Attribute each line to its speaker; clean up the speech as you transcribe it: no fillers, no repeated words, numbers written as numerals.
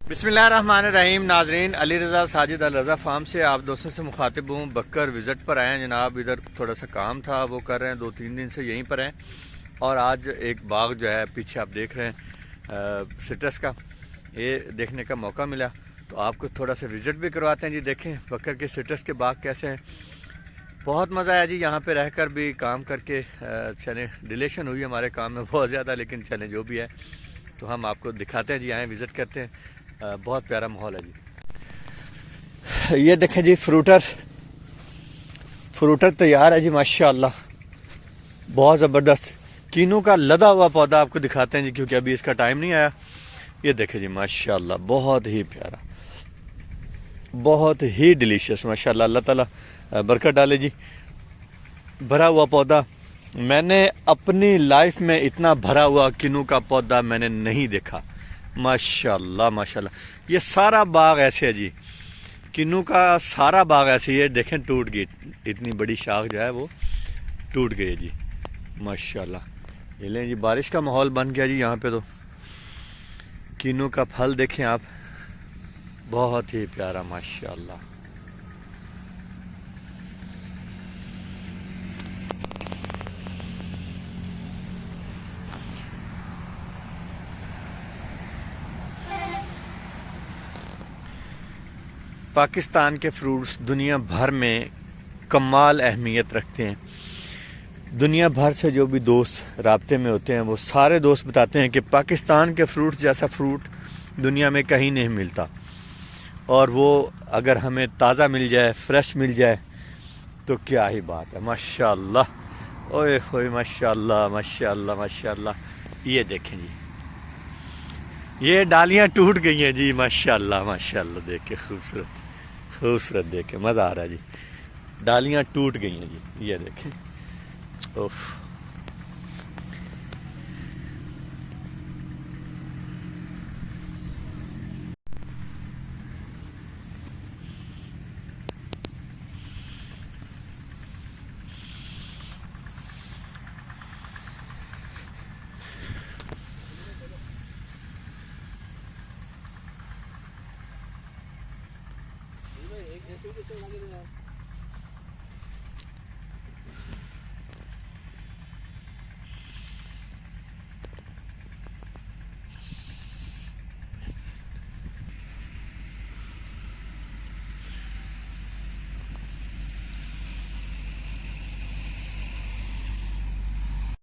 Speaker 1: बिस्मिल्लाहिर्रहमानिर्रहीम। नाजरीन, अली रज़ा साजिद अल रज़ा फार्म से आप दोस्तों से मुखातिब हूँ। बकर विज़िट पर आए हैं जनाब। इधर थोड़ा सा काम था, वो कर रहे हैं। 2-3 दिन से यहीं पर हैं। और आज एक बाग जो है पीछे आप देख रहे हैं सिट्रस का, ये देखने का मौका मिला तो आपको थोड़ा सा विज़िट भी करवाते हैं जी। देखें बकर के सिट्रस के बाग कैसे हैं। बहुत मज़ा आया जी यहाँ पे रहकर भी, काम करके। चलें, डिलेशन हुई हमारे काम में बहुत ज़्यादा, लेकिन चलें जो भी है तो हम आपको दिखाते हैं जी। आए विज़िट करते हैं। बहुत प्यारा माहौल है जी। ये देखें जी, फ्रूटर तैयार है जी माशाल्लाह, बहुत ज़बरदस्त। कीनू का लदा हुआ पौधा आपको दिखाते हैं जी, क्योंकि अभी इसका टाइम नहीं आया। ये देखें जी माशाल्लाह, बहुत ही प्यारा, बहुत ही डिलीशियस माशाल्लाह। अल्लाह ताला बरकत डाले जी। भरा हुआ पौधा, मैंने अपनी लाइफ में इतना भरा हुआ कीनू का पौधा मैंने नहीं देखा। माशाल्लाह माशाल्लाह। ये सारा बाग ऐसे है जी, किन्नू का सारा बाग ऐसे। ये देखें टूट गई, इतनी बड़ी शाख जो है वो टूट गई जी माशाल्लाह। ये लें जी, बारिश का माहौल बन गया जी यहाँ पे। तो किन्नू का फल देखें आप, बहुत ही प्यारा माशाल्लाह। पाकिस्तान के फ्रूट्स दुनिया भर में कमाल अहमियत रखते हैं। दुनिया भर से जो भी दोस्त राब्ते में होते हैं, वो सारे दोस्त बताते हैं कि पाकिस्तान के फ्रूट्स जैसा फ्रूट दुनिया में कहीं नहीं मिलता। और वो अगर हमें ताज़ा मिल जाए, फ्रेश मिल जाए तो क्या ही बात है माशाल्लाह। ओए होए माशाल्लाह माशाल्लाह माशाल्लाह। ये देखें जी, ये डालियाँ टूट गई हैं जी माशाल्लाह माशाल्लाह। देख के खूबसूरत खूबसूरत, देख के मज़ा आ रहा है जी। डालियाँ टूट गई हैं जी, ये देखें। उफ,
Speaker 2: ऐसे ही तो लगे